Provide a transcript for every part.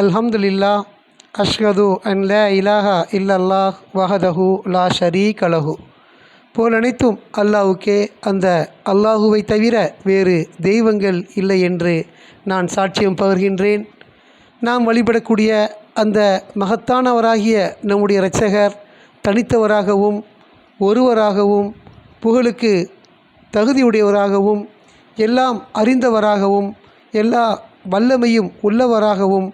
அல்ஹம்துலில்லா அஷ்ஹது அன் லா இலாஹா இல்லல்லாஹ் வஹதஹு லா ஷரீக லஹு. போலனைத்தும் அல்லாஹ்வுக்கே, அந்த அல்லாஹுவை தவிர வேறு தெய்வங்கள் இல்லை என்று நான் சாட்சியம் பகர்கின்றேன். நாம் வழிபடக்கூடிய அந்த மகத்தானவராகிய நம்முடைய இரட்சகர் தனித்தவராகவும் ஒருவராகவும் புகழுக்கு தகுதியுடையவராகவும் எல்லாம் அறிந்தவராகவும் எல்லா வல்லமையும் உள்ளவராகவும்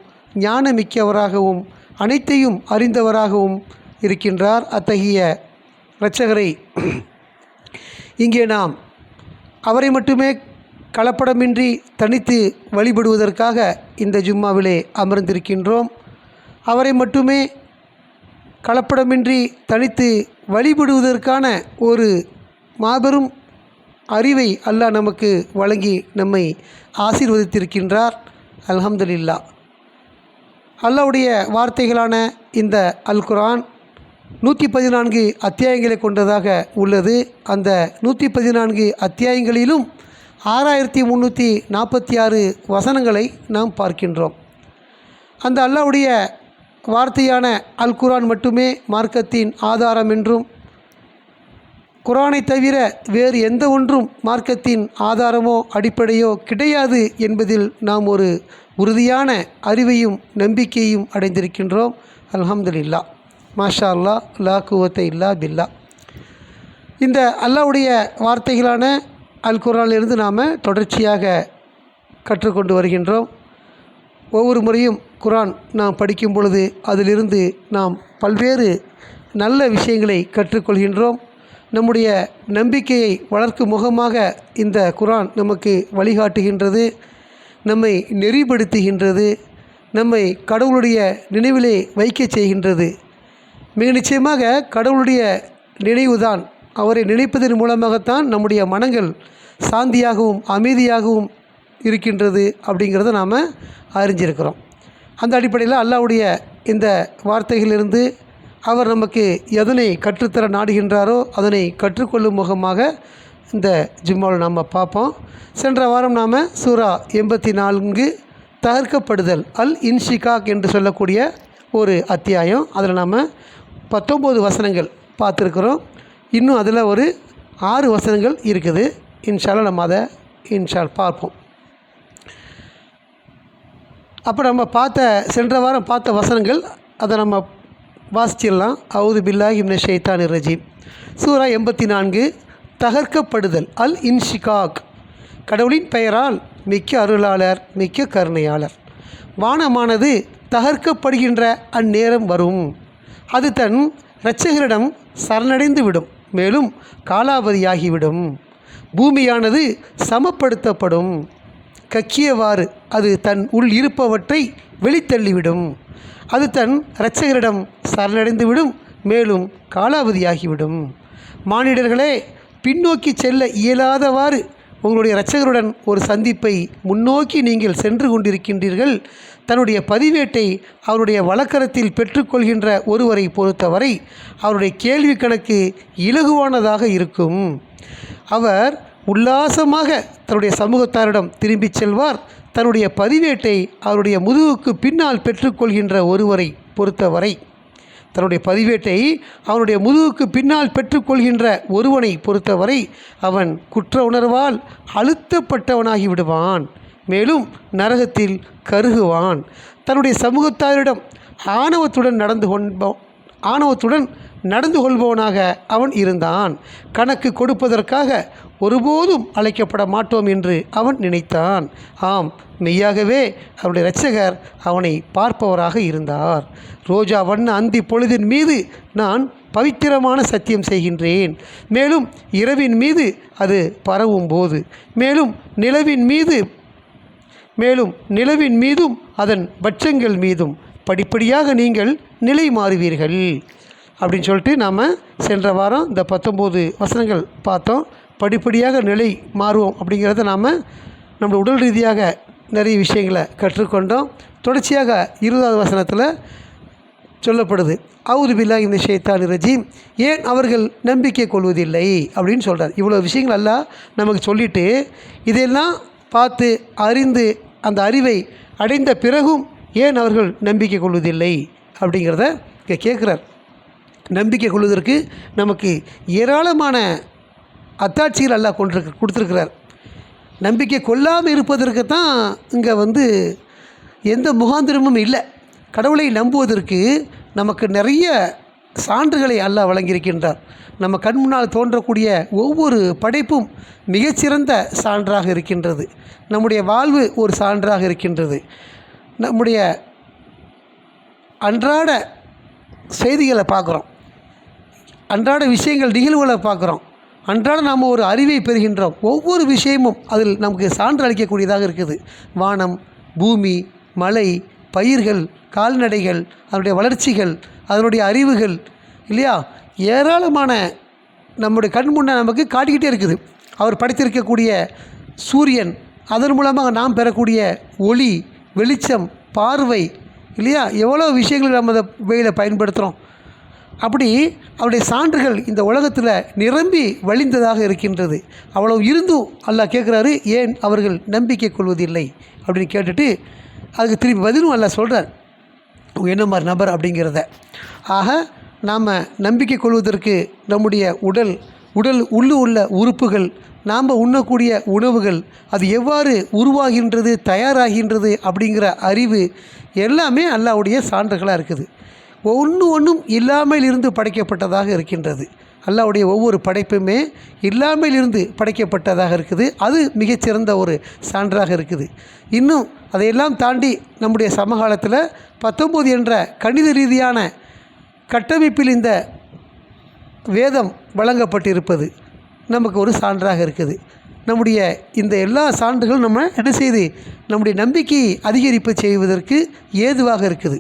ஞானமிக்கவராகவும் அனைத்தையும் அறிந்தவராகவும் இருக்கின்றார். அத்தகைய இரட்சகரை இங்கே நாம் அவரை மட்டுமே கலப்படமின்றி தனித்து வழிபடுவதற்காக இந்த ஜும்மாவிலே அமர்ந்திருக்கின்றோம். அவரை மட்டுமே கலப்படமின்றி தனித்து வழிபடுவதற்கான ஒரு மாபெரும் அறிவை அல்லாஹ் நமக்கு வழங்கி நம்மை ஆசீர்வதித்திருக்கின்றார். அல்ஹம்துலில்லா. அல்லாஹ்வுடைய வார்த்தைகளான இந்த அல் குர்ஆன் 114 அத்தியாயங்களை கொண்டதாக உள்ளது. அந்த 114 அத்தியாயங்களிலும் 6346 வசனங்களை நாம் பார்க்கின்றோம். அந்த அல்லாஹ்வுடைய வார்த்தையான அல் குர்ஆன் மட்டுமே மார்க்கத்தின் ஆதாரம் என்றும், குர்ஆனை தவிர வேறு எந்த ஒன்றும் மார்க்கத்தின் ஆதாரமோ அடிப்படையோ கிடையாது என்பதில் நாம் ஒரு உறுதியான அறிவையும் நம்பிக்கையும் அடைந்திருக்கின்றோம். அல்ஹம்துலில்லா, மாஷா அல்லா, லா குவத்த இல்லா பில்லா. இந்த அல்லாஹ்வுடைய வார்த்தைகளான அல் குர்ஆனிலிருந்து நாம் தொடர்ச்சியாக கற்றுக்கொண்டு வருகின்றோம். ஒவ்வொரு முறையும் குர்ஆன் நாம் படிக்கும் பொழுது அதிலிருந்து நாம் பல்வேறு நல்ல விஷயங்களை கற்றுக்கொள்கின்றோம். நம்முடைய நம்பிக்கையை வளர்க்கும் முகமாக இந்த குர்ஆன் நமக்கு வழிகாட்டுகின்றது, நம்மை நெறிப்படுத்துகின்றது, நம்மை கடவுளுடைய நினைவிலே வைக்க செய்கின்றது. மிக நிச்சயமாக கடவுளுடைய நினைவுதான், அவரை நினைப்பதன் மூலமாகத்தான் நம்முடைய மனங்கள் சாந்தியாகவும் அமைதியாகவும் இருக்கின்றது அப்படிங்கிறத நாம் அறிஞ்சிருக்கிறோம். அந்த அடிப்படையில் அல்லாஹ்வுடைய இந்த வார்த்தைகளிலிருந்து அவர் நமக்கு எதனை கற்றுத்தர நாடுகின்றாரோ அதனை கற்றுக்கொள்ளும் முகமாக இந்த ஜும்மாவில் நாம் பார்ப்போம். சென்ற வாரம் நாம் சூரா 84 தகர்க்கப்படுதல் அல் இன்ஷிகாக் என்று சொல்லக்கூடிய ஒரு அத்தியாயம், அதில் நாம் 19 வசனங்கள் பார்த்துருக்குறோம். இன்னும் அதில் ஒரு 6 வசனங்கள் இருக்குது. இன்ஷால்லா நம்ம அதை பார்ப்போம். அப்போ நம்ம சென்ற வாரம் பார்த்த வசனங்கள் அதை நம்ம வாசிச்சிடலாம். அவுது பில்லாஹி மினஷ் ஷைத்தானிர் ரஜீம். சூரா 84 தகர்க்கப்படுதல் அல் இன்ஷிகாக். கடவுளின் பெயரால் மிக்க அருளாளர் மிக்க கருணையாளர். வானமானது தகர்க்கப்படுகின்ற அந்நேரம் வரும். அது தன் இரட்சகரிடம் சரணடைந்து விடும், மேலும் காலாவதியாகிவிடும். பூமியானது சமப்படுத்தப்படும். கக்கியவாறு அது தன் உள் இருப்பவற்றை வெளித்தள்ளிவிடும். அது தன் இரட்சகரிடம் சரணடைந்துவிடும், மேலும் காலாவதியாகிவிடும். மானிடர்களே, பின்னோக்கி செல்ல இயலாதவாறு உங்களுடைய இரட்சகருடன் ஒரு சந்திப்பை முன்னோக்கி நீங்கள் சென்று கொண்டிருக்கின்றீர்கள். தன்னுடைய பதிவேட்டை அவருடைய வழக்கரத்தில் பெற்றுக்கொள்கின்ற ஒருவரை பொறுத்தவரை அவருடைய கேள்வி கணக்கு இலகுவானதாக இருக்கும். அவர் உல்லாசமாக தன்னுடைய சமூகத்தாரிடம் திரும்பி செல்வார். தன்னுடைய பதிவேட்டை அவருடைய முதுகுக்கு பின்னால் பெற்றுக்கொள்கின்ற ஒருவரை பொறுத்தவரை, தன்னுடைய பதிவேட்டை அவனுடைய முதுகுக்கு பின்னால் பெற்றுக்கொள்கின்ற ஒருவனை பொறுத்தவரை அவன் குற்ற உணர்வால் அழுத்தப்பட்டவனாகி விடுவான், மேலும் நரகத்தில் கருகுவான். தன்னுடைய சமூகத்தாரிடம் ஆணவத்துடன் நடந்து கொள்பவனாக அவன் இருந்தான். கணக்கு கொடுப்பதற்காக ஒருபோதும் அழைக்கப்பட மாட்டோம் என்று அவன் நினைத்தான். ஆம், மெய்யாகவே அவருடைய இரட்சகர் அவனை பார்ப்பவராக இருந்தார். ரோஜா வண்ண அந்தி பொழுதின் மீது நான் பவித்திரமான சத்தியம் செய்கின்றேன். மேலும் இரவின் மீது அது பரவும் போது, மேலும் நிலவின் மீதும் அதன் பட்சங்கள் மீதும் படிப்படியாக நீங்கள் நிலை மாறுவீர்கள் அப்படின்னு சொல்லிட்டு நாம் சென்ற வாரம் இந்த 19 வசனங்கள் பார்த்தோம். படிப்படியாக நிலை மாறுவோம் அப்படிங்கிறத நாம் நம்ம உடல் ரீதியாக நிறைய விஷயங்களை கற்றுக்கொண்டோம். தொடர்ச்சியாக 20வது வசனத்தில் சொல்லப்படுது, அவுது பில்லாஹி மினஷ் ஷைத்தானிர் ரஜீம். ஏன் அவர்கள் நம்பிக்கை கொள்வதில்லை அப்படின்னு சொல்கிறார். இவ்வளோ விஷயங்கள் எல்லாம் நமக்கு சொல்லிவிட்டு, இதெல்லாம் பார்த்து அறிந்து அந்த அறிவை அடைந்த பிறகும் ஏன் அவர்கள் நம்பிக்கை கொள்வதில்லை அப்படிங்கிறத கேட்குறார். நம்பிக்கை கொள்வதற்கு நமக்கு ஏராளமான அத்தாட்சிகள் அல்லாஹ் கொடுத்துருக்கிறார். நம்பிக்கை கொள்ளாமல் இருப்பதற்கு தான் இங்கே எந்த முகாந்திரமும் இல்லை. கடவுளை நம்புவதற்கு நமக்கு நிறைய சான்றுகளை அல்லாஹ் வழங்கியிருக்கின்றார். நம்ம கண் முன்னால் தோன்றக்கூடிய ஒவ்வொரு படைப்பும் மிகச்சிறந்த சான்றாக இருக்கின்றது. நம்முடைய வாழ்வு ஒரு சான்றாக இருக்கின்றது. நம்முடைய அன்றாட செய்திகளை பார்க்குறோம், அன்றாட விஷயங்கள் நிகழ்வுகளை பார்க்குறோம், அன்றாட நாம் ஒரு அறிவை பெறுகின்றோம். ஒவ்வொரு விஷயமும் அதில் நமக்கு சான்று அளிக்கக்கூடியதாக இருக்குது. வானம், பூமி, மலை, பயிர்கள், கால்நடைகள், அதனுடைய வளர்ச்சிகள், அதனுடைய அறிவுகள் இல்லையா, ஏராளமான நம்முடைய கண் முன்னே நமக்கு காட்டிக்கிட்டே இருக்குது. அவர் படைத்திருக்கக்கூடிய சூரியன், அதன் மூலமாக நாம் பெறக்கூடிய ஒளி, வெளிச்சம், பார்வை இல்லையா, எவ்வளோ விஷயங்கள் நம்ம அதை வெயிலை பயன்படுத்துகிறோம். அப்படி அவருடைய சான்றுகள் இந்த உலகத்தில் நிரம்பி வழிந்ததாக இருக்கின்றது. அவ்வளோ இருந்தும் அல்லாஹ் கேட்குறாரு, ஏன் அவர்கள் நம்பிக்கை கொள்வதில்லை அப்படின்னு கேட்டுட்டு அதுக்கு திருப்பி பதிலும் அல்லாஹ் சொல்கிறார், என்ன மாதிரி நபர் அப்படிங்கிறத. ஆக நாம் நம்பிக்கை கொள்வதற்கு நம்முடைய உடல் உள்ள உறுப்புகள், நாம் உண்ணக்கூடிய உணவுகள், அது எவ்வாறு உருவாகின்றது, தயாராகின்றது அப்படிங்கிற அறிவு எல்லாமே அல்லாஹ்வுடைய சான்றுகளாக இருக்குது. ஒன்றும் இல்லாமல் இருந்து படைக்கப்பட்டதாக இருக்கின்றது. அல்லாஹ்வுடைய ஒவ்வொரு படைப்புமே இல்லாமல் இருந்து படைக்கப்பட்டதாக இருக்குது. அது மிகச்சிறந்த ஒரு சான்றாக இருக்குது. இன்னும் அதையெல்லாம் தாண்டி நம்முடைய சமகாலத்தில் 19 என்ற கணித ரீதியான கட்டமைப்பில் இந்த வேதம் வழங்கப்பட்டிருப்பது நமக்கு ஒரு சான்றாக இருக்குது. நம்முடைய இந்த எல்லா சான்றுகளும் நம்ம என்ன செய்து நம்முடைய நம்பிக்கையை அதிகரிப்பு செய்வதற்கு ஏதுவாக இருக்குது.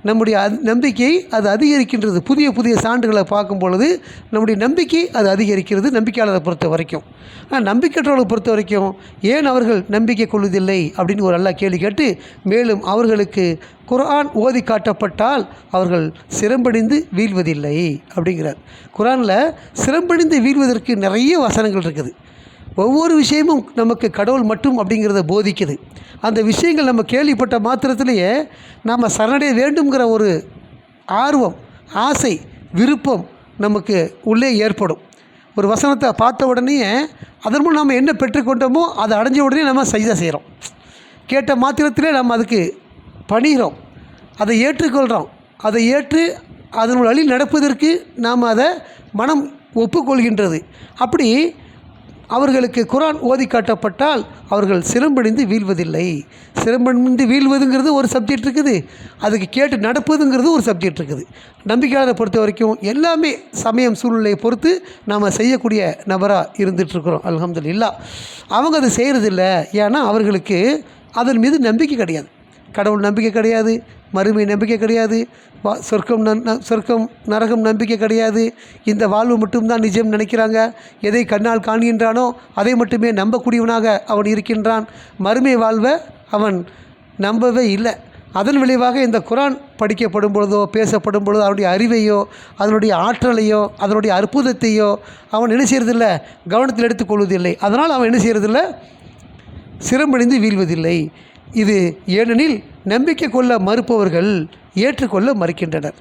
நம்முடைய நம்பிக்கை அது அதிகரிக்கின்றது. புதிய சான்றுகளை பார்க்கும் பொழுது நம்முடைய நம்பிக்கை அது அதிகரிக்கிறது, நம்பிக்கையாளரை பொறுத்த வரைக்கும். ஆனால் நம்பிக்கையற்றவர்களை பொறுத்த வரைக்கும் ஏன் அவர்கள் நம்பிக்கை கொள்வதில்லை அப்படின்னு ஒரு அல்லாஹ் கேள்வி கேட்டு, மேலும் அவர்களுக்கு குர்ஆன் ஓதி காட்டப்பட்டால் அவர்கள் சிரம்படிந்து வீழ்வதில்லை அப்படிங்கிறார். குர்ஆனில் சிரம்படிந்து வீழ்வதற்கு நிறைய வசனங்கள் இருக்குது. ஒவ்வொரு விஷயமும் நமக்கு கடவுள் மட்டும் அப்படிங்கிறத போதிக்குது. அந்த விஷயங்கள் நம்ம கேள்விப்பட்ட மாத்திரத்திலேயே நாம் சரணடைய வேண்டுங்கிற ஒரு ஆர்வம், ஆசை, விருப்பம் நமக்கு உள்ளே ஏற்படும். ஒரு வசனத்தை பார்த்த உடனே அதன் மூலம் நம்ம என்ன பெற்றுக்கொண்டோமோ அதை அடைஞ்ச உடனே நம்ம சஜ்தா செய்கிறோம். கேட்ட மாத்திரத்திலே நம்ம அதுக்கு பணிகிறோம், அதை ஏற்றுக்கொள்கிறோம். அதை ஏற்று அதன் வழி நடப்பதற்கு நாம் அதை மனம் ஒப்புக்கொள்கின்றது. அப்படி அவர்களுக்கு குர்ஆன் ஓதி காட்டப்பட்டால் அவர்கள் சிரம்படிந்து வீழ்வதில்லை. சிரம்படிந்து வீழ்வதுங்கிறது ஒரு சப்ஜெக்ட் இருக்குது, அதுக்கு கேட்டு நடப்பதுங்கிறது ஒரு சப்ஜெக்ட் இருக்குது. நம்பிக்கையாளரை பொறுத்த வரைக்கும் எல்லாமே சமயம் சூழ்நிலையை பொறுத்து நாம் செய்யக்கூடிய நபராக இருந்துகிட்ருக்குறோம். அல்ஹம்துலில்லாஹ். அவங்க அதை செய்கிறதில்ல, ஏன்னா அவர்களுக்கு அதன் மீது நம்பிக்கை கிடையாது. கடவுள் நம்பிக்கை கிடையாது, மறுமை நம்பிக்கை கிடையாது, சொர்க்கம் நரகம் நம்பிக்கை கிடையாது. இந்த வாழ்வு மட்டும்தான் நிஜம் நினைக்கிறாங்க. எதை கண்ணால் காண்கின்றானோ அதை மட்டுமே நம்பக்கூடியவனாக அவன் இருக்கின்றான். மறுமை வாழ்வை அவன் நம்பவே இல்லை. அதன் விளைவாக இந்த குர்ஆன் படிக்கப்படும் பொழுதோ பேசப்படும் பொழுதோ அவனுடைய அறிவையோ அதனுடைய ஆற்றலையோ அதனுடைய அற்புதத்தையோ அவன் என்ன செய்கிறதில்ல, கவனத்தில் எடுத்துக்கொள்வதில்லை. அதனால் அவன் என்ன செய்கிறதில்ல, சிரமடைந்து வீழ்வதில்லை. இது ஏனெனில் நம்பிக்கை கொள்ள மறுப்பவர்கள் ஏற்றுக்கொள்ள மறுக்கின்றனர்.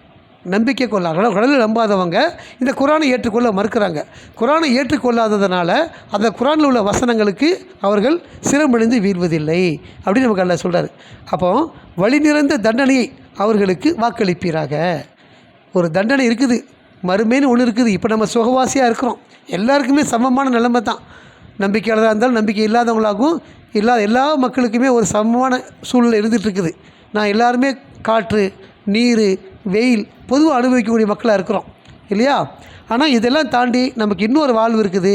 நம்பிக்கை கடவுளை நம்பாதவங்க இந்த குர்ஆனை ஏற்றுக்கொள்ள மறுக்கிறாங்க. குர்ஆனை ஏற்றுக்கொள்ளாததுனால அந்த குர்ஆனில் உள்ள வசனங்களுக்கு அவர்கள் சிரமடைந்து வீழ்வதில்லை அப்படின்னு நமக்கு அல்லாஹ் சொல்கிறார். அப்போ வழி நிறைந்த தண்டனையை அவர்களுக்கு வாக்களிப்பீராக. ஒரு தண்டனை இருக்குது, மறுமைன்னு ஒன்று இருக்குது. இப்போ நம்ம சுகவாசியாக இருக்கிறோம், எல்லாருக்குமே சமமான நிலைமை தான். நம்பிக்கையாளராக இருந்தாலும் நம்பிக்கை இல்லாதவங்களாகவும் எல்லா மக்களுக்குமே ஒரு சமமான சூழ்நிலை இருந்துகிட்ருக்குது. நான் எல்லாருமே காற்று, நீர், வெயில் பொதுவாக அனுபவிக்கக்கூடிய மக்களாக இருக்கிறோம் இல்லையா? ஆனால் இதெல்லாம் தாண்டி நமக்கு இன்னொரு வாழ்வு இருக்குது.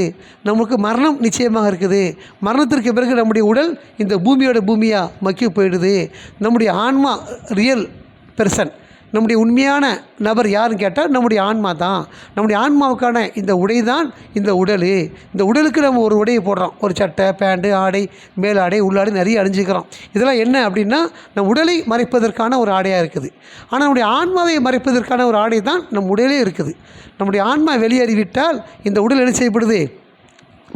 நமக்கு மரணம் நிச்சயமாக இருக்குது. மரணத்திற்கு பிறகு நம்முடைய உடல் இந்த பூமியோட பூமியாக மக்கி போயிடுது. நம்முடைய ஆன்மா ரியல் பெர்சன், நம்முடைய உண்மையான நபர் யாருன்னு கேட்டால் நம்முடைய ஆன்மா தான். நம்முடைய ஆன்மாவுக்கான இந்த உடை தான் இந்த உடல். இந்த உடலுக்கு நம்ம ஒரு உடையை போடுறோம், ஒரு சட்டை, பேண்ட்டு, ஆடை, மேலாடை, உள்ளாடை நிறைய அணிஞ்சிக்கிறோம். இதெல்லாம் என்ன அப்படின்னா நம் உடலை மறைப்பதற்கான ஒரு ஆடையாக இருக்குது. ஆனால் நம்முடைய ஆன்மாவை மறைப்பதற்கான ஒரு ஆடை தான் நம் உடலே இருக்குது. நம்முடைய ஆன்மா வெளியேறிவிட்டால் இந்த உடல் என்ன செய்யப்படுது,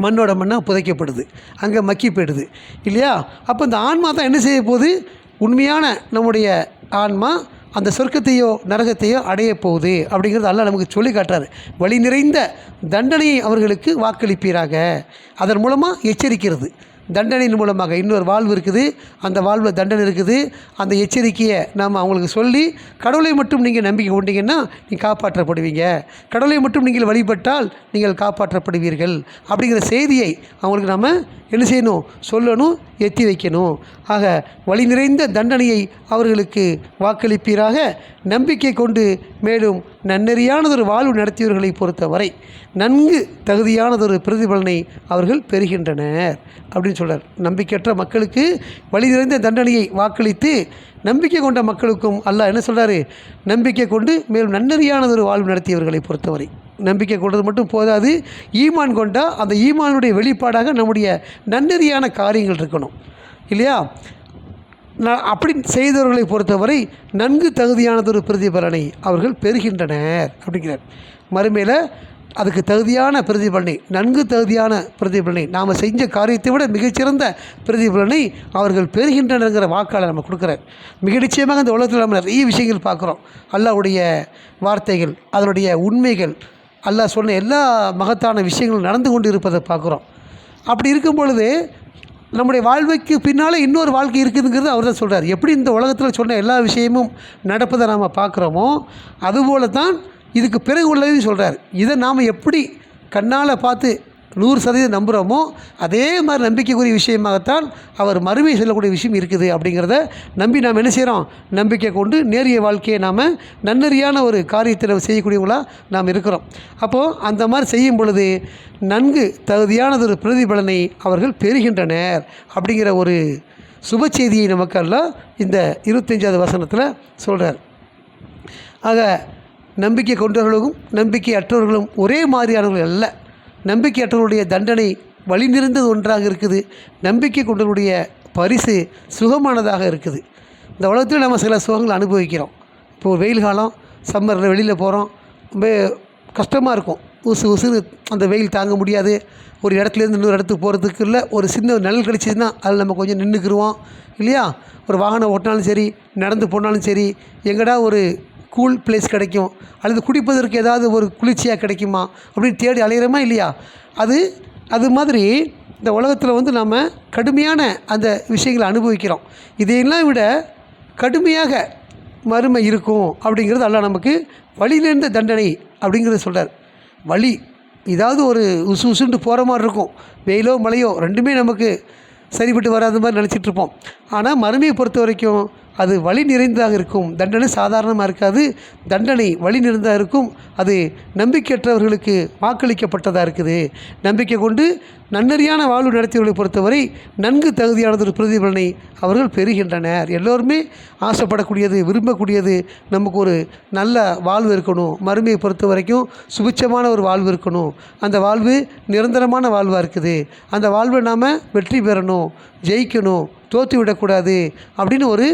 மண்ணோட மண்ணாக புதைக்கப்படுது, அங்கே மக்கி போயிடுது இல்லையா? அப்போ இந்த ஆன்மா தான் என்ன செய்ய போகுது, உண்மையான நம்முடைய ஆன்மா அந்த சொர்க்கத்தையோ நரகத்தையோ அடைய போகுது அப்படிங்கிறது அல்லாஹ் நமக்கு சொல்லி காட்டுறாரு. வழி நிறைந்த தண்டனையை அவர்களுக்கு வாக்களிப்பீராக, அதன் மூலமாக எச்சரிக்கிறது. தண்டனையின் மூலமாக இன்னொரு வாழ்வு இருக்குது, அந்த வாழ்வில் தண்டனை இருக்குது. அந்த எச்சரிக்கையை நாம் அவங்களுக்கு சொல்லி, கடவுளை மட்டும் நீங்கள் நம்பிக்கை கொண்டீங்கன்னா நீங்கள் காப்பாற்றப்படுவீங்க, கடவுளை மட்டும் நீங்கள் வழிபட்டால் நீங்கள் காப்பாற்றப்படுவீர்கள் அப்படிங்கிற செய்தியை அவங்களுக்கு நாம் என்ன செய்யணும், சொல்லணும், எத்தி வைக்கணும். ஆக வழி நிறைந்த தண்டனையை அவர்களுக்கு வாக்களிப்பீராக, நம்பிக்கை கொண்டு மேலும் நன்னெறியானதொரு வாழ்வு நடத்தியவர்களை பொறுத்தவரை நன்கு தகுதியானதொரு பிரதிபலனை அவர்கள் பெறுகின்றனர் அப்படின்னு சொல்கிறார். நம்பிக்கையற்ற மக்களுக்கு வழி நிறைந்த தண்டனையை வாக்களித்து நம்பிக்கை கொண்ட மக்களுக்கும் அல்லாஹ் என்ன சொல்கிறாரு, நம்பிக்கை கொண்டு மேலும் நன்னெறியானதொரு வாழ்வு நடத்தியவர்களை பொறுத்தவரை. நம்பிக்கை கொண்டது மட்டும் போதாது, ஈமான் கொண்டால் அந்த ஈமானுடைய வெளிப்பாடாக நம்முடைய நன்னெறியான காரியங்கள் இருக்கணும் இல்லையா. அப்படி செய்தவர்களை பொறுத்தவரை நன்கு தகுதியானதொரு பிரதிபலனை அவர்கள் பெறுகின்றனர் அப்படிங்கிறார். மறுமையில் அதுக்கு தகுதியான பிரதிபலனை, நன்கு தகுதியான பிரதிபலனை, நாம் செஞ்ச காரியத்தை விட மிகச்சிறந்த பிரதிபலனை அவர்கள் பெறுகின்றனங்கிற வாக்காளர் நம்ம கொடுக்குறார். மிக நிச்சயமாக இந்த உலகத்தில் நம்ம நிறைய விஷயங்கள் பார்க்குறோம். அல்லாஹ்வுடைய வார்த்தைகள், அதனுடைய உண்மைகள், அல்லாஹ் சொன்ன எல்லா மகத்தான விஷயங்களும் நடந்து கொண்டு இருப்பதை பார்க்குறோம். அப்படி இருக்கும் பொழுது நம்முடைய வாழ்வைக்கு பின்னால் இன்னொரு வாழ்க்கை இருக்குதுங்கிறது அவர் தான் சொல்கிறார். எப்படி இந்த உலகத்தில் சொன்ன எல்லா விஷயமும் நடப்பதை நாம் பார்க்குறோமோ அதுபோல தான் இதுக்கு பிறகு உள்ளதையும் சொல்கிறார். இதை நாம் எப்படி கண்ணால் பார்த்து 100% நம்புகிறோமோ அதே மாதிரி நம்பிக்கைக்குரிய விஷயமாகத்தான் அவர் மறுமை சொல்லக்கூடிய விஷயம் இருக்குது அப்படிங்கிறத நம்பி நாம் என்ன செய்கிறோம், நம்பிக்கை கொண்டு நேரிய வாழ்க்கையை நாம் நன்னறியான ஒரு காரியத்தில் செய்யக்கூடியவங்களாக நாம் இருக்கிறோம். அப்போது அந்த மாதிரி செய்யும் பொழுது நன்கு தகுதியானதொரு பிரதிபலனை அவர்கள் பெறுகின்றனர் அப்படிங்கிற ஒரு சுப செய்தியை நமக்கெல்லாம் இந்த 25வது வசனத்தில் சொல்கிறார். ஆக நம்பிக்கை கொண்டவர்களும் நம்பிக்கை அற்றவர்களும் ஒரே மாதிரியானவர்கள் அல்ல. நம்பிக்கையற்றவருடைய தண்டனை வழி நிறைந்தது ஒன்றாக இருக்குது, நம்பிக்கை கொண்டவருடைய பரிசு சுகமானதாக இருக்குது. இந்த உலகத்தில் நம்ம சில சுகங்களை அனுபவிக்கிறோம். இப்போது வெயில் காலம், சம்மரில் வெளியில் போகிறோம், ரொம்ப கஷ்டமாக இருக்கும். உசுறு அந்த வெயில் தாங்க முடியாது. ஒரு இடத்துலேருந்து இன்னொரு இடத்துக்கு போகிறதுக்கு இல்லை, ஒரு சின்ன நிழல் கிடச்சிதுன்னா அதில் நம்ம கொஞ்சம் நின்றுக்குருவோம் இல்லையா. ஒரு வாகனம் ஓட்டினாலும் சரி, நடந்து போனாலும் சரி, எங்கடா ஒரு கூல் பிளேஸ் கிடைக்கும் அல்லது குடிப்பதற்கு ஏதாவது ஒரு குளிர்ச்சியாக கிடைக்குமா அப்படின்னு தேடி அலையிறோமா இல்லையா. அது மாதிரி இந்த உலகத்தில் நம்ம கடுமையான அந்த விஷயங்களை அனுபவிக்கிறோம். இதையெல்லாம் விட கடுமையாக மறுமை இருக்கும் அப்படிங்கிறது அல்லாஹ் நமக்கு வழியிலிருந்த தண்டனை அப்படிங்கிறத சொல்கிறார். வழி ஏதாவது ஒரு உசுண்டு போகிற மாதிரி இருக்கும், வெயிலோ மழையோ ரெண்டுமே நமக்கு சரிப்பட்டு வராத மாதிரி நினச்சிட்ருப்போம். ஆனால் மறுமையை பொறுத்த வரைக்கும் அது வழி நிறைந்ததாக இருக்கும். தண்டனை சாதாரணமாக இருக்காது, தண்டனை வழி நிறைந்ததாக இருக்கும். அது நம்பிக்கையற்றவர்களுக்கு வாக்களிக்கப்பட்டதாக இருக்குது. நம்பிக்கை கொண்டு நன்னறியான வாழ்வு நடத்தியவர்களை பொறுத்தவரை நன்கு தகுதியானதொரு பிரதிபலனை அவர்கள் பெறுகின்றனர். எல்லோருமே ஆசைப்படக்கூடியது, விரும்பக்கூடியது நமக்கு ஒரு நல்ல வாழ்வு இருக்கணும், மறுமையை பொறுத்த வரைக்கும் சுபிட்சமான ஒரு வாழ்வு இருக்கணும், அந்த வாழ்வு நிரந்தரமான வாழ்வாக இருக்குது, அந்த வாழ்வை நாம் வெற்றி பெறணும், ஜெயிக்கணும், தோற்று விடக்கூடாது அப்படின்னு ஒரு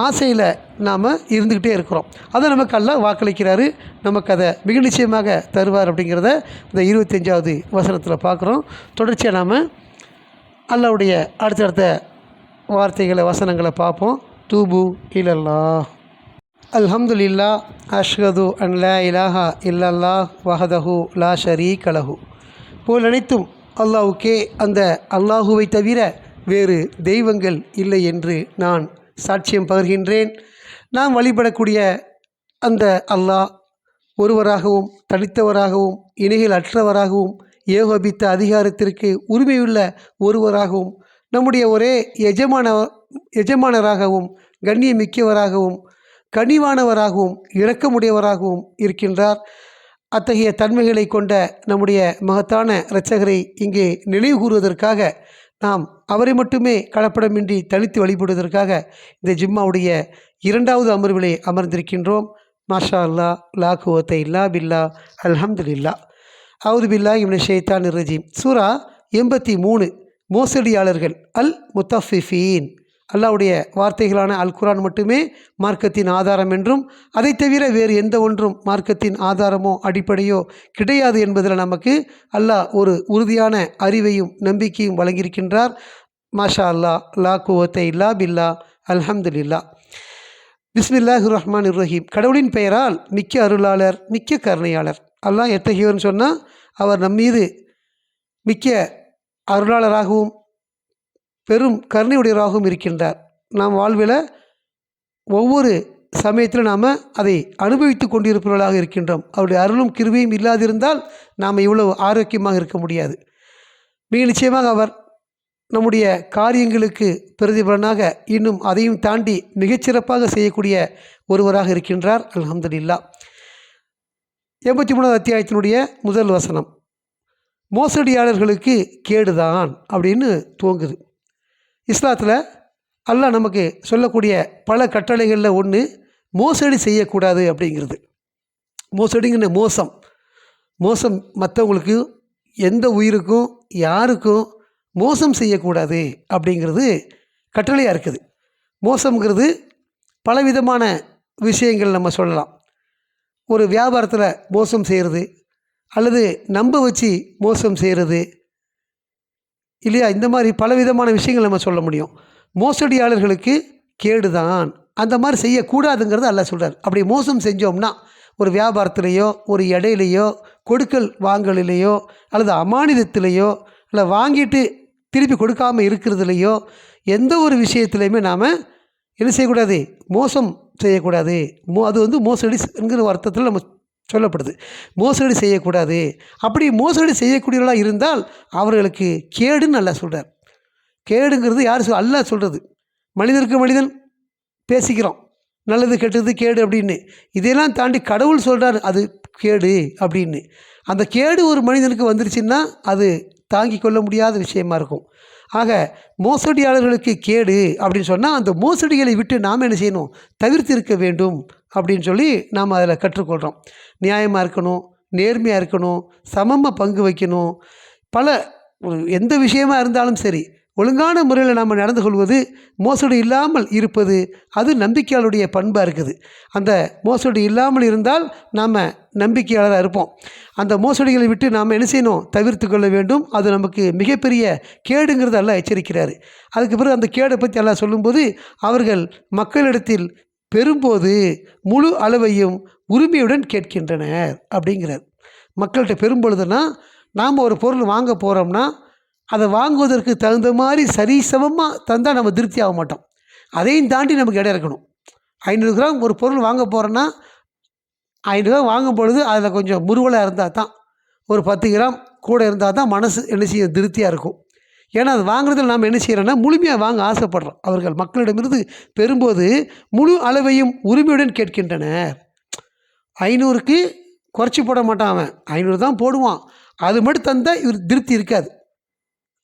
ஆசையில் நாம் இருந்துக்கிட்டே இருக்கிறோம். அதை நமக்கு அல்லாஹ் வாக்களிக்கிறாரு, நமக்கு அதை மிக நிச்சயமாக தருவார் அப்படிங்கிறத இந்த 25வது வசனத்தில் பார்க்குறோம். தொடர்ச்சியாக நாம் அல்லாஹ்வுடைய அடுத்தடுத்த வார்த்தைகளை, வசனங்களை பார்ப்போம். தூபு இலல்லாஹ், அல்ஹம்துலில்லாஹ், அஷ்ஹது அன் லா இலாஹா இல்லல்லாஹ் வஹதஹு லா ஷரீக லஹு. போல் அனைத்தும் அல்லாஹ்வுக்கே, அந்த அல்லாஹுவை தவிர வேறு தெய்வங்கள் இல்லை என்று நான் சாட்சியம் பகர்கின்றேன். நாம் வழிபடக்கூடிய அந்த அல்லாஹ் ஒருவராகவும் தனித்தவராகவும் இணைகள் அற்றவராகவும் ஏகோபித்த அதிகாரத்திற்கு உரிமையுள்ள ஒருவராகவும் நம்முடைய ஒரே எஜமானராகவும் கண்ணியமிக்கவராகவும் கனிவானவராகவும் இரக்கமுடையவராகவும் இருக்கின்றார். அத்தகைய தன்மைகளை கொண்ட நம்முடைய மகத்தான இரட்சகரை இங்கே நினைவு கூறுவதற்காக, நாம் அவரை மட்டுமே கலப்படமின்றி தனித்து வழிபடுவதற்காக இந்த ஜும்மாவுடைய 2வது அமர்விலே அமர்ந்திருக்கின்றோம். மாஷா அல்லா, லா குவத்த இல்லா பில்லா, அல்ஹம்துலில்லாஹ். அவுது பில்லாஹி மினஷ் ஷைத்தானிர் ரஜீம். சூரா 83. மோசடியாளர்கள், அல் முத்தஃபிஃபீன். அல்லாஹ்வுடைய வார்த்தைகளான அல் குர்ஆன் மட்டுமே மார்க்கத்தின் ஆதாரம் என்றும், அதை தவிர வேறு எந்த ஒன்றும் மார்க்கத்தின் ஆதாரமோ அடிப்படையோ கிடையாது என்பதில் நமக்கு அல்லாஹ் ஒரு உறுதியான அறிவையும் நம்பிக்கையும் வழங்கியிருக்கின்றார். மாஷா அல்லா, லா குவத்த இல்லா பில்லா, அல்ஹம்துலில்லாஹ். பிஸ்மில்லாஹிர் ரஹ்மானிர் ரஹீம். கடவுளின் பெயரால் மிக்க அருளாளர் மிக்க கருணையாளர். அல்லாஹ் எத்தகையவர்னு சொன்னால் அவர் நம்மீது மிக்க அருளாளராகவும் பெரும் கருணையுடையவராகவும் இருக்கின்றார். நாம் வாழ்வில் ஒவ்வொரு சமயத்தில் நாம் அதை அனுபவித்து கொண்டிருப்பவர்களாக இருக்கின்றோம். அவருடைய அருளும் கிருபையும் இல்லாதிருந்தால் நாம் இவ்வளவு ஆரோக்கியமாக இருக்க முடியாது. மிக நிச்சயமாக அவர் நம்முடைய காரியங்களுக்கு பிரதிபலனாக இன்னும் அதையும் தாண்டி மிகச்சிறப்பாக செய்யக்கூடிய ஒருவராக இருக்கின்றார். அல்ஹம்துலில்லாஹ். 83வது அத்தியாயத்தினுடைய முதல் வசனம், மோசடியாளர்களுக்கு கேடுதான் அப்படின்னு துவங்குது. இஸ்லாத்தில் அல்லாஹ் நமக்கு சொல்லக்கூடிய பல கட்டளைகளில் ஒன்று மோசடி செய்யக்கூடாது அப்படிங்கிறது. மோசடிங்கிற மோசம் மற்றவங்களுக்கு எந்த உயிருக்கும் யாருக்கும் மோசம் செய்யக்கூடாது அப்படிங்கிறது கட்டளையாக இருக்குது. மோசங்கிறது பலவிதமான விஷயங்கள் நம்ம சொல்லலாம். ஒரு வியாபாரத்தில் மோசம் செய்கிறது, அல்லது நம்ப வச்சு மோசம் செய்கிறது இல்லையா, இந்த மாதிரி பலவிதமான விஷயங்கள் நம்ம சொல்ல முடியும். மோசடியாளர்களுக்கு கேடு தான், அந்த மாதிரி செய்யக்கூடாதுங்கிறது அல்லாஹ் சொல்கிறார். அப்படி மோசம் செஞ்சோம்னா ஒரு வியாபாரத்திலேயோ ஒரு இடையிலையோ கொடுக்கல் வாங்கலையோ அல்லது அமானிதத்திலேயோ இல்லை வாங்கிட்டு திருப்பி கொடுக்காமல் இருக்கிறதுலையோ எந்த ஒரு விஷயத்துலையுமே நாம் என்ன செய்யக்கூடாது, மோசம் செய்யக்கூடாது. அது மோசடிங்கிற அர்த்தத்தில் நம்ம சொல்லப்படுது. மோசடி செய்யக்கூடாது. அப்படி மோசடி செய்யக்கூடியவர்களாக இருந்தால் அவர்களுக்கு கேடுன்னு அல்லாஹ் சொல்கிறார். கேடுங்கிறது யார் அல்லாஹ் சொல்கிறது. மனிதருக்கு மனிதன் பேசிக்கிறோம், நல்லது கெட்டது கேடு அப்படின்னு. இதையெல்லாம் தாண்டி கடவுள் சொல்கிறார் அது கேடு அப்படின்னு. அந்த கேடு ஒரு மனிதனுக்கு வந்துருச்சுன்னா அது தாங்கி கொள்ள முடியாத விஷயமா இருக்கும். ஆக மோசடியாளர்களுக்கு கேடு அப்படின்னு சொன்னால் அந்த மோசடிகளை விட்டு நாம் என்ன செய்யணும், தவிர்த்து இருக்க வேண்டும் அப்படின்னு சொல்லி நாம் அதில் கற்றுக்கொள்கிறோம். நியாயமாக இருக்கணும், நேர்மையாக இருக்கணும், சமமாக பங்கு வைக்கணும். எந்த விஷயமா இருந்தாலும் சரி ஒழுங்கான முறையில் நாம் நடந்து கொள்வது, மோசடி இல்லாமல் இருப்பது, அது நம்பிக்கையாளருடைய பண்பாக இருக்குது. அந்த மோசடி இல்லாமல் இருந்தால் நாம் நம்பிக்கையாளராக இருப்போம். அந்த மோசடிகளை விட்டு நாம் என்ன செய்யணும், தவிர்த்து கொள்ள வேண்டும். அது நமக்கு மிகப்பெரிய கேடுங்கிறது எல்லாம் எச்சரிக்கிறார். அதுக்கு பிறகு அந்த கேடை பற்றி எல்லாம் சொல்லும்போது, அவர்கள் மக்களிடத்தில் பெறும்போது முழு அளவையும் உரிமையுடன் கேட்கின்றனர் அப்படிங்கிறார். மக்கள்கிட்ட பெறும்பொழுதுனா நாம் ஒரு பொருள் வாங்க போகிறோம்னா அதை வாங்குவதற்கு தகுந்த மாதிரி சரிசமமாக தந்தால் நம்ம திருப்தி ஆக மாட்டோம். அதையும் தாண்டி நமக்கு இடம் இருக்கணும். 500 கிராம் ஒரு பொருள் வாங்க போகிறோன்னா 500 கிராம் வாங்கும் பொழுது அதில் கொஞ்சம் முருவலாக இருந்தால் தான், ஒரு 10 கிராம் கூட இருந்தால் தான் மனசு என்ன செய்ய திருப்தியாக இருக்கும். ஏன்னா அது வாங்குறதில் நாம் என்ன செய்கிறோன்னா முழுமையாக வாங்க ஆசைப்படுறோம். அவர்கள் மக்களிடமிருந்து பெறும்போது முழு அளவையும் உரிமையுடன் கேட்கின்றனர். 500க்கு குறைச்சி போட மாட்டான், அவன் 500 தான் போடுவான். அது மட்டும் தந்தால் இவர் திருப்தி இருக்காது.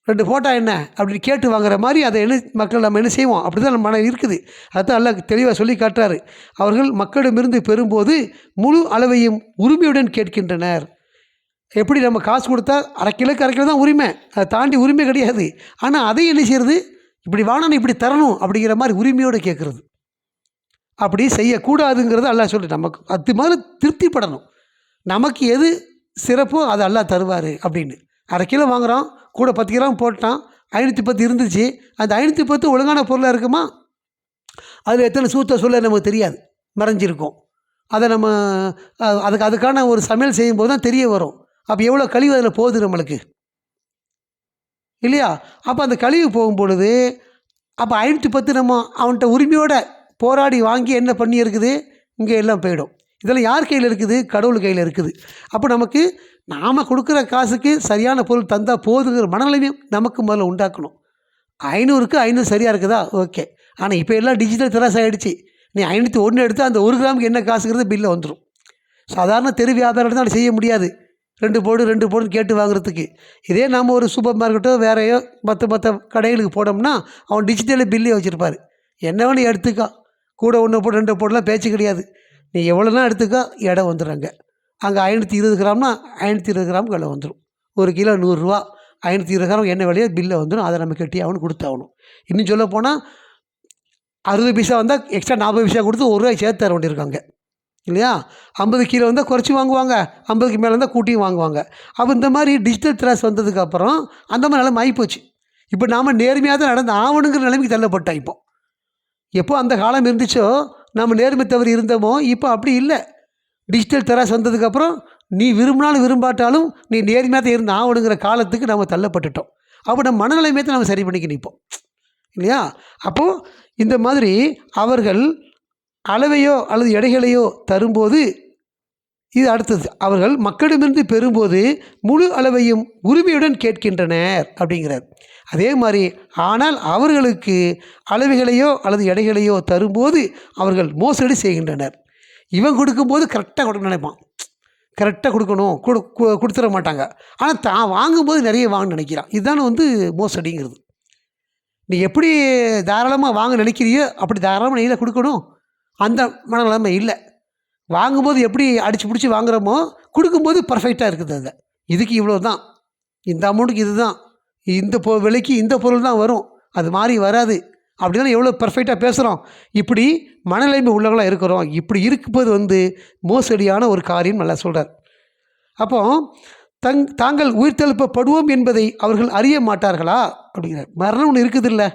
2 போட்டா என்ன அப்படின்னு கேட்டு வாங்குற மாதிரி அதை மக்கள் நம்ம என்ன செய்வோம், அப்படி தான் நம்ம மனம் இருக்குது. அதுதான் அல்லாஹ் தெளிவாக சொல்லி காட்டுறாரு. அவர்கள் மக்களிடமிருந்து பெறும்போது முழு அளவையும் உரிமையுடன் கேட்கின்றனர். எப்படி நம்ம காசு கொடுத்தா அரை கிலோ தான் உரிமை, அதை தாண்டி உரிமை கிடையாது. ஆனால் அதை என்ன செய்கிறது, இப்படி வாங்கணும் இப்படி தரணும் அப்படிங்கிற மாதிரி உரிமையோடு கேட்குறது. அப்படி செய்யக்கூடாதுங்கிறது அல்லாஹ் சொல்லி நமக்கு அது மாதிரி திருப்திப்படணும். நமக்கு எது சிறப்போ அதை அல்லாஹ் தருவார் அப்படின்னு. அரை கிலோ வாங்குகிறோம், கூட 10 கிராம் போட்டான், 510 இருந்துச்சு. அந்த 510 ஒழுங்கான பொருளாக இருக்குமா, அதில் எத்தனை சூத்த சொல்ல நமக்கு தெரியாது, மறைஞ்சிருக்கும். அதை நம்ம அதுக்கான ஒரு சமையல் செய்யும்போது தான் தெரிய வரும். அப்போ எவ்வளோ கழிவு அதில் போகுது நம்மளுக்கு இல்லையா. அப்போ அந்த கழிவு போகும்பொழுது அப்போ 510 நம்ம அவன்கிட்ட உரிமையோடு போராடி வாங்கி என்ன பண்ணி இருக்குது, இங்கே எல்லாம் போயிடும். இதெல்லாம் யார் கையில் இருக்குது, கடவுள் கையில் இருக்குது. அப்போ நமக்கு நாம் கொடுக்குற காசுக்கு சரியான பொருள் தந்தால் போதுங்கிற மனநிலைமையும் நமக்கு முதல்ல உண்டாக்கணும். 500க்கு 500 சரியாக இருக்குதா, ஓகே. ஆனால் இப்போ எல்லாம் டிஜிட்டல் திராஸ் ஆகிடுச்சு. நீ 501 எடுத்தால் அந்த 1 கிராமுக்கு என்ன காசுங்கிறது பில்லில் வந்துடும். சாதாரண தெரு வியாபாரம் தான் செய்ய முடியாது, 2 போடுன்னு கேட்டு வாங்குறதுக்கு. இதே நாம் ஒரு சூப்பர் மார்க்கெட்டோ வேறையோ மற்ற கடைகளுக்கு போனோம்னா அவன் டிஜிட்டலில் பில்லே வச்சுருப்பார். என்ன வேணும் எடுத்துக்கா, கூட 1 போடு 2 போடலாம் பேச்சு கிடையாது. நீ எவ்வளோனா எடுத்துக்கா, இடம் வந்துடுறாங்க. அங்கே 520 கிராம்னா 520 கிராமுக்கு விலை வந்துடும். 1 கிலோ 100 ரூபா, 520 கிராம் என்ன விலையோ பில்லை வந்துடும். அதை நம்ம கட்டி ஆகணும், கொடுத்தாகணும். இன்னும் சொல்ல போனால் 60 பைசா வந்தால் எக்ஸ்ட்ரா 40 பைசா கொடுத்து 1 ரூபாய் சேர்த்து தர வேண்டியிருக்காங்க இல்லையா. 50 கிலோ வந்தால் குறைச்சி வாங்குவாங்க, 50க்கு மேலே இருந்தால் கூட்டியும் வாங்குவாங்க. அப்போ இந்த மாதிரி டிஜிட்டல் திராஸ் வந்ததுக்கப்புறம் அந்த மாதிரி நிலைமை ஆகிப்போச்சு. இப்போ நாம் நேர்மையாக தான் நடந்து ஆகணுங்கிற நிலைமைக்கு தள்ளப்பட்டோம். இப்போ எப்போ அந்த காலம் இருந்துச்சோ நம்ம நேர்மை தவறி இருந்தோமோ இப்போ அப்படி இல்லை. டிஜிட்டல் தராசு வந்ததுக்கப்புறம் நீ விரும்பினாலும் விரும்பாட்டாலும் நீ நேர்மையாக தான் இருந்து ஆகணுங்கிற காலத்துக்கு நம்ம தள்ளப்பட்டுட்டோம். அப்போ நம்ம மனநிலைமையை நம்ம சரி பண்ணிக்க நிற்போம் இல்லையா? அப்போது இந்த மாதிரி அவர்கள் அளவையோ அல்லது எடைகளையோ தரும்போது இது அடுத்தது, அவர்கள் மக்களிடமிருந்து பெறும்போது முழு அளவையும் உரிமையுடன் கேட்கின்றனர் அப்படிங்கிறார். அதே மாதிரி ஆனால் அவர்களுக்கு அளவைகளையோ அல்லது எடைகளையோ தரும்போது அவர்கள் மோசடி செய்கின்றனர். இவன் கொடுக்கும்போது கரெக்டாக கொடுக்க நினைப்பான், கரெக்டாக கொடுக்கணும், கொடுத்துட மாட்டாங்க. ஆனால் தான் வாங்கும்போது நிறைய வாங்க நினைக்கிறான். இதுதானே மோசடிங்கிறது. நீ எப்படி தாராளமாக வாங்க நினைக்கிறியோ அப்படி தாராளமாக நெய்யில் கொடுக்கணும், அந்த மனநிலைமை இல்லை. வாங்கும்போது எப்படி அடித்து பிடிச்சி வாங்குகிறோமோ கொடுக்கும்போது பர்ஃபெக்டாக இருக்குது. அது இதுக்கு இவ்வளோ தான், இந்த அமௌண்ட்டுக்கு இது தான், இந்த விலைக்கு இந்த பொருள் தான் வரும், அது மாதிரி வராது அப்படின்னா எவ்வளோ பர்ஃபெக்டாக பேசுகிறோம். இப்படி மனநிலைமை உள்ளவங்களாக இருக்கிறோம். இப்படி இருக்கும்போது மோசடியான ஒரு காரியம் நல்லா சொல்கிறார். அப்போ தாங்கள் உயிர்த்தெழுப்பப்படுவோம் என்பதை அவர்கள் அறிய மாட்டார்களா அப்படிங்கிறார். மரணம் ஒன்று இருக்குது இல்லை,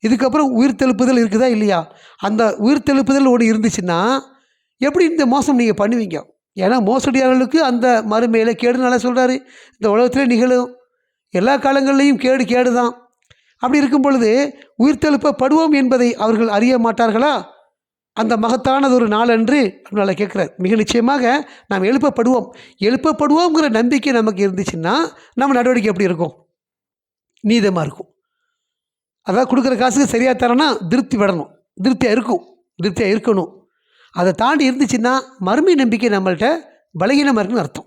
இதுக்கப்புறம் உயிர்த்தெழுப்புதல் இருக்குதா இல்லையா? அந்த உயிர்த்தெழுப்புதல் ஒன்று இருந்துச்சுன்னா எப்படி இந்த மோசம் நீங்கள் பண்ணுவீங்க? ஏன்னா மோசடியாளர்களுக்கு அந்த மறுமையில் கேடு நல்லா சொல்கிறாரு. இந்த உலகத்தில் நிகழும் எல்லா காலங்கள்லேயும் கேடு தான். அப்படி இருக்கும் பொழுது உயிர்த்தெழுப்பப்படுவோம் என்பதை அவர்கள் அறிய மாட்டார்களா அந்த மகத்தானது ஒரு நாளன்று நல்லா கேட்குறார். மிக நிச்சயமாக நாம் எழுப்பப்படுவோங்கிற நம்பிக்கை நமக்கு இருந்துச்சுன்னா நம்ம நடவடிக்கை எப்படி இருக்கும்? நீதமாக இருக்கும். அதாவது கொடுக்குற காசுக்கு சரியாக தரேன்னா திருப்தியாக இருக்கணும். அதை தாண்டி இருந்துச்சுன்னா மறுமை நம்பிக்கை நம்மள்கிட்ட பலகீனமாக இருக்குன்னு அர்த்தம்.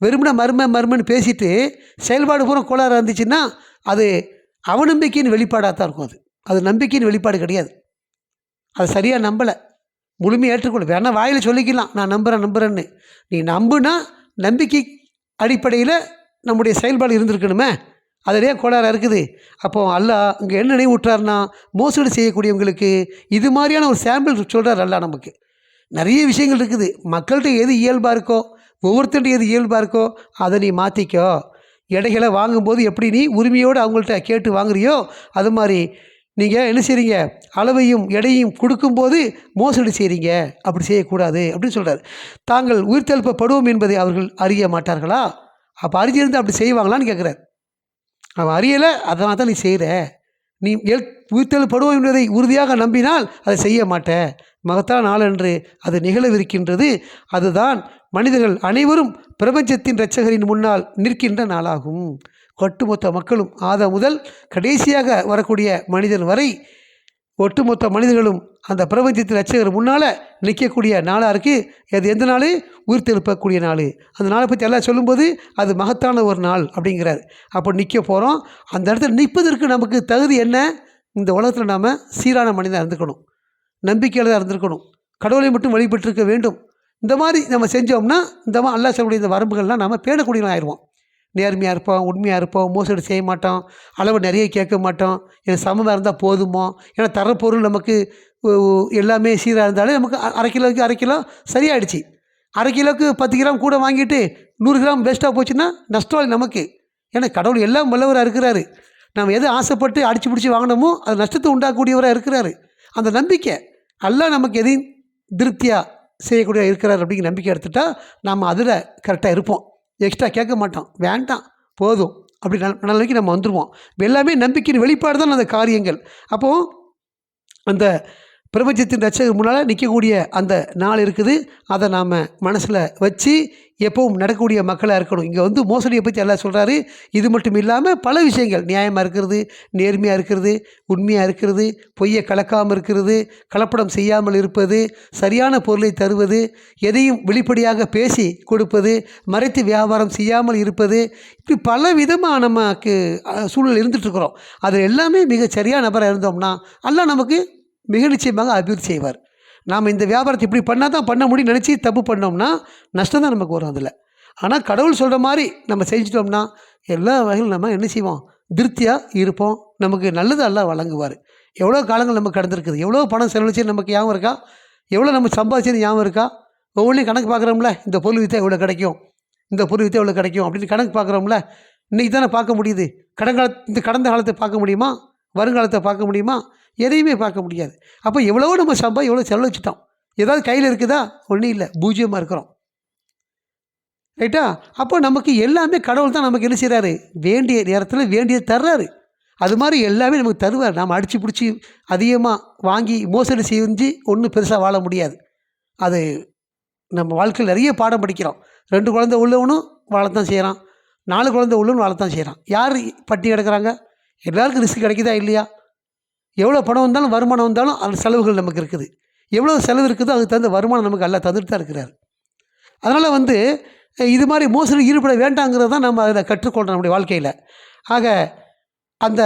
வெறுமனே மர்மன்னு பேசிட்டு செயல்பாடு பூரா கோளாறு இருந்துச்சுன்னா அது அவநம்பிக்கையின் வெளிப்பாடாக தான் இருக்கும். அது நம்பிக்கையின் வெளிப்பாடு கிடையாது. அது சரியாக நம்பலை, முழுமையாக ஏற்றுக்கொள்ள வேணா வாயில் சொல்லிக்கலாம் நான் நம்புகிறேன்னு. நீ நம்புனா நம்பிக்கை அடிப்படையில் நம்முடைய செயல்பாடு இருந்திருக்கணுமே, அதிலே கோளாறாக இருக்குது. அப்போது அல்லாஹ் இங்கே என்ன நினைவு விட்டுறாருன்னா மோசடி செய்யக்கூடியவங்களுக்கு இது மாதிரியான ஒரு சாம்பிள் சொல்கிறார். அல்லாஹ் நமக்கு நிறைய விஷயங்கள் இருக்குது. மக்கள்கிட்ட எது இயல்பாக இருக்கோ, ஒவ்வொருத்தர்கிட்ட எது இயல்பாக இருக்கோ அதை நீ மாற்றிக்கோ. எடைகளை வாங்கும்போது எப்படி நீ உரிமையோடு அவங்கள்ட்ட கேட்டு வாங்குறியோ அது மாதிரி நீங்கள் என்ன செய்கிறீங்க, அளவையும் எடையும் கொடுக்கும்போது மோசடி செய்கிறீங்க, அப்படி செய்யக்கூடாது அப்படின்னு சொல்கிறார். தாங்கள் உயிர்த்தெழுப்பப்படுவோம் என்பதை அவர்கள் அறிய மாட்டார்களா? அப்போ அறிஞ்சிருந்து அப்படி செய்வாங்களான்னு கேட்குறார். அவன் அறியலை, அதனால் தான் நீ செய்கிற. நீ உயிர்த்தெழுப்பப்படுவோம் என்பதை உறுதியாக நம்பினால் அதை செய்ய மாட்டேன். மகத்தான நாள் என்று அது நிகழவிருக்கின்றது. அதுதான் மனிதர்கள் அனைவரும் பிரபஞ்சத்தின் இரட்சகரின் முன்னால் நிற்கின்ற நாளாகும். ஒட்டுமொத்த மக்களும் ஆதாம் முதல் கடைசியாக வரக்கூடிய மனிதன் வரை ஒட்டுமொத்த மனிதர்களும் அந்த பிரபஞ்சத்தின் இரட்சகர் முன்னால் நிற்கக்கூடிய நாளாக இருக்குது. அது எந்த நாள்? உயிர்த்தெழுப்பக்கூடிய நாள். அந்த நாளை பற்றி எல்லாம் சொல்லும்போது அது மகத்தான ஒரு நாள் அப்படிங்கிறார். அப்போ நிற்க போகிறோம். அந்த இடத்துல நிற்பதற்கு நமக்கு தகுதி என்ன? இந்த உலகத்தில் நாம் சீரான மனிதனாக இருந்துக்கணும், நம்பிக்கையில் தான் இருந்திருக்கணும், கடவுளை மட்டும் வழிபட்டிருக்க வேண்டும். இந்த மாதிரி நம்ம செஞ்சோம்னா இந்த மாதிரி அல்லாஹ் சொல்லக்கூடிய இந்த வரம்புகள்லாம் நம்ம பேணக்கூடியவங்க ஆயிடுவோம். நேர்மையாக இருப்போம், உண்மையாக இருப்போம், மோசடி செய்ய மாட்டோம், அளவு நிறைய கேட்க மாட்டோம், எனக்கு சமமாக இருந்தால் போதுமோ. ஏன்னா தர பொருள் நமக்கு எல்லாமே சீராக இருந்தாலே நமக்கு அரை கிலோ சரியாயிடுச்சு. அரை கிலோவுக்கு 10 கிராம் கூட வாங்கிட்டு 100 கிராம் வேஸ்ட்டாக போச்சுன்னா நஷ்டம் நமக்கு. ஏன்னா கடவுள் எல்லாம் வல்லவராக இருக்கிறாரு. நம்ம எது ஆசைப்பட்டு அடித்து பிடிச்சி வாங்கினோமோ அது நஷ்டத்தை உண்டாக்கக்கூடியவராக இருக்கிறாரு. அந்த நம்பிக்கை அல்லாஹ் நமக்கு எதையும் திருப்தியாக செய்யக்கூடிய இருக்கிறார் அப்படிங்கிற நம்பிக்கை எடுத்துட்டால் நம்ம அதில் கரெக்டாக இருப்போம். எக்ஸ்ட்ரா கேட்க மாட்டோம், வேண்டாம் போதும் அப்படி நிலைமைக்கு நம்ம வந்துடுவோம். எல்லாமே நம்பிக்கையின் வெளிப்பாடு தான் அந்த காரியங்கள். அப்போது அந்த பிரபஞ்சத்தின் ரட்சகர் முன்னால் நிற்கக்கூடிய அந்த நாள் இருக்குது. அதை நாம் மனசில் வச்சு எப்பவும் நடக்கக்கூடிய மக்களாக இருக்கணும். இங்கே மோசடியை பற்றி எல்லாம் சொல்கிறாரு. இது மட்டும் இல்லாமல் பல விஷயங்கள், நியாயமாக இருக்கிறது, நேர்மையாக இருக்கிறது, உண்மையாக இருக்கிறது, பொய்யை கலக்காமல் இருக்கிறது, கலப்படம் செய்யாமல் இருப்பது, சரியான பொருளை தருவது, எதையும் வெளிப்படையாக பேசி கொடுப்பது, மறைத்து வியாபாரம் செய்யாமல் இருப்பது, இப்படி பல விதமாக நமக்கு சூழல் இருந்துகிட்ருக்குறோம். அதில் எல்லாமே மிக சரியான நபராக இருந்தோம்னா அல்லாஹ் நமக்கு மிக நிச்சயமாக அபிவிருத்தி செய்வார். நாம் இந்த வியாபாரத்தை இப்படி பண்ணால் தான் பண்ண முடியும் நினச்சி தப்பு பண்ணோம்னா நஷ்டம் தான் நமக்கு வரும் அதில். ஆனால் கடவுள் சொல்கிற மாதிரி நம்ம செஞ்சிட்டோம்னா எல்லா வகையிலும் நம்ம என்ன செய்வோம், திருப்தியாக இருப்போம். நமக்கு நல்லது எல்லாம் வழங்குவார். எவ்வளோ காலங்கள் நமக்கு கடந்திருக்குது, எவ்வளோ பணம் செலவழிச்சு நமக்கு ஞாபகம் இருக்கா, எவ்வளோ நம்ம சம்பாதிச்சது ஞாபகம் இருக்கா. ஒவ்வொன்றையும் கணக்கு பார்க்குறோம்ல, இந்த பொருள் விற்றா எவ்வளோ கிடைக்கும், இந்த பொருள் விற்றா எவ்வளோ கிடைக்கும் அப்படின்னு கணக்கு பார்க்குறோம்ல. இன்றைக்கி தானே பார்க்க முடியுது. இந்த கடந்த காலத்தை பார்க்க முடியுமா, வருங்காலத்தை பார்க்க முடியுமா? எதையுமே பார்க்க முடியாது. அப்போ எவ்வளவோ நம்ம எவ்வளோ செலவழிச்சிட்டோம். ஏதாவது கையில் இருக்குதா? ஒன்றும் இல்லை, பூஜ்ஜியமாக இருக்கிறோம். ரைட்டா? அப்போ நமக்கு எல்லாமே கடவுள் தான் நமக்கு என்ன செய்கிறாரு, வேண்டிய நேரத்தில் வேண்டியது தர்றாரு. அது மாதிரி எல்லாமே நமக்கு தருவார். நாம் அடித்து பிடிச்சி அதிகமாக வாங்கி மோசடி செஞ்சு ஒன்றும் பெருசாக வாழ முடியாது. அது நம்ம வாழ்க்கையில் நிறைய பாடம் படிக்கிறோம். 2 குழந்தை உள்ளவனும் வாழத்தான் செய்கிறான், 4 குழந்தை உள்ளவனும் வாழத்தான் செய்கிறான். யார் பட்டி கிடக்கிறாங்க? எல்லாருக்கும் ரிஸ்க் கிடைக்குதா இல்லையா? எவ்வளோ பணம் வந்தாலும் வருமானம் வந்தாலும் அந்த செலவுகள் நமக்கு இருக்குது. எவ்வளோ செலவு இருக்குதோ அதுக்கு தகுந்த வருமானம் நமக்கு எல்லாம் தந்துட்டு தான் இருக்கிறார். அதனால் இது மாதிரி மோசடி ஈடுபட வேண்டாங்கிறது தான் நம்ம அதில் கற்றுக்கொள்கிறோம் நம்முடைய வாழ்க்கையில். ஆக அந்த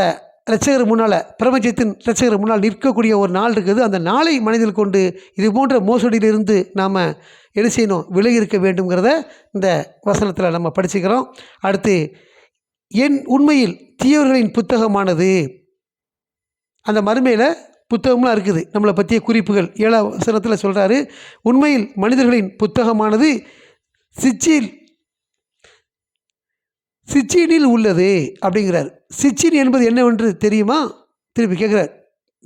இரட்சகர் முன்னால், பிரபஞ்சத்தின் இரட்சகர் முன்னால் நிற்கக்கூடிய ஒரு நாள் இருக்குது. அந்த நாளை மனதில் கொண்டு இது போன்ற மோசடியிலிருந்து நாம் என்ன செய்யணும், விலகி இருக்க வேண்டுங்கிறத இந்த வசனத்தில் நம்ம படிச்சுக்கிறோம். அடுத்து, என் உண்மையில் தீயவர்களின் புத்தகமானது. அந்த மறுமையில் புத்தகம்லாம் இருக்குது, நம்மளை பற்றிய குறிப்புகள் 7ஆம் வசனத்தில் சொல்கிறாரு. உண்மையில் மனிதர்களின் புத்தகமானது சிச்சீனில் உள்ளது அப்படிங்கிறார். சிச்சின் என்பது என்னவென்று தெரியுமா? திருப்பி கேட்குறார்.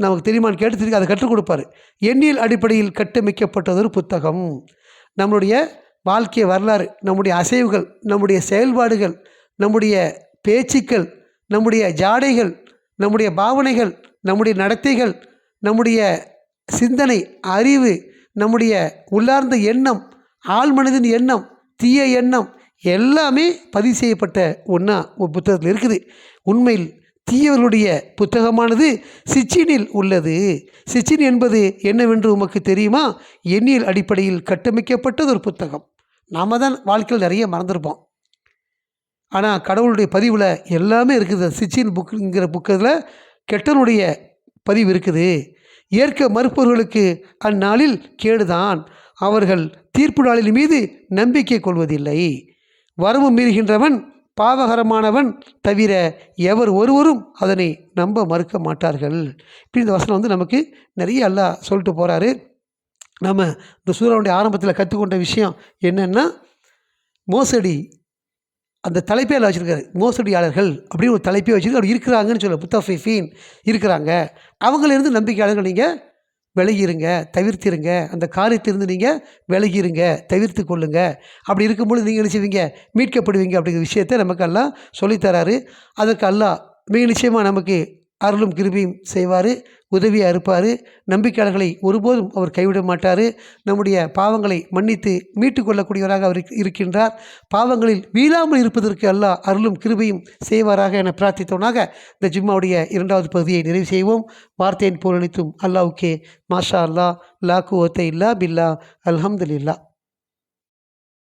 நமக்கு தெரியுமான்னு கேட்டு திருப்பி அதை கற்றுக் கொடுப்பார். எண்ணியல் அடிப்படையில் கட்டமைக்கப்பட்டதொரு புத்தகம். நம்மளுடைய வாழ்க்கை வரலாறு, நம்முடைய அசைவுகள், நம்முடைய செயல்பாடுகள், நம்முடைய பேச்சுக்கள், நம்முடைய ஜாடைகள், நம்முடைய பாவனைகள், நம்முடைய நடத்தைகள், நம்முடைய சிந்தனை, அறிவு, நம்முடைய உள்ளார்ந்த எண்ணம், ஆழ்மனதின் எண்ணம், தீய எண்ணம் எல்லாமே பதிவு செய்யப்பட்ட ஒன்றா ஒரு புத்தகத்தில் இருக்குது. உண்மையில் தீயவர்களுடைய புத்தகமானது சிச்சினில் உள்ளது. சிச்சின் என்பது என்னவென்று உமக்கு தெரியுமா? எண்ணியல் அடிப்படையில் கட்டமைக்கப்பட்டது ஒரு புத்தகம். நாம் தான் வாழ்க்கையில் நிறைய மறந்துருப்போம். ஆனால் கடவுளுடைய பதிவில் எல்லாமே இருக்குது. சிச்சின் புக்குங்கிற புக்கில் கெட்டனுடைய பதிவு இருக்குது. ஏற்க மறுப்பவர்களுக்கு அந்நாளில் கேடுதான். அவர்கள் தீர்ப்பு நாளின் மீது நம்பிக்கை கொள்வதில்லை. வரம்பு மீறுகின்றவன் பாவகரமானவன் தவிர எவர் ஒருவரும் அதனை நம்ப மறுக்க மாட்டார்கள். இப்படி இந்த வசனம் நமக்கு நிறைய அல்லாஹ் சொல்லிட்டு போகிறாரு. நம்ம இந்த சூறாவுடைய ஆரம்பத்தில் கற்றுக்கொண்ட விஷயம் என்னென்னா, மோசடி அந்த தலைப்பே வச்சுருக்காரு. மோசடியாளர்கள் அப்படின்னு ஒரு தலைப்பே வச்சுருக்கு. அப்படி இருக்கிறாங்கன்னு சொல்ல, முத்தஃபிஃபீன் இருக்கிறாங்க. அவங்களிருந்து நம்பிக்கையாளர்கள் நீங்கள் விலகிருங்க, தவிர்த்திருங்க. அந்த காரியத்திலிருந்து நீங்கள் விலகிருங்க, தவிர்த்து கொள்ளுங்க. அப்படி இருக்கும்பொழுது நீங்கள் என்ன செய்வீங்க, மீட்கப்படுவீங்க. அப்படிங்கிற விஷயத்தை நமக்கு எல்லாம் சொல்லித்தராரு. அதற்கு அல்லாஹ் மிக நிச்சயமாக நமக்கு அருளும் கிருபையும் செய்வார், உதவியாக இருப்பார். நம்பிக்கையாளர்களை ஒருபோதும் அவர் கைவிட மாட்டார். நம்முடைய பாவங்களை மன்னித்து மீட்டு கொள்ளக்கூடியவராக அவர் இருக்கின்றார். பாவங்களில் வீழாமல் இருப்பதற்கு அல்லாஹ் அருளும் கிருபையும் செய்வாராக என பிரார்த்தித்தவனாக இந்த ஜும்மாவுடைய 2வது பகுதியை நிறைவு செய்வோம். வார்த்தையின் போலனித்தும் அல்லாஹ்வுக்கே. மாஷா அல்லாஹ், லா குவத்த இல்லா பில்லா, அல்ஹம்துலில்லாஹ்.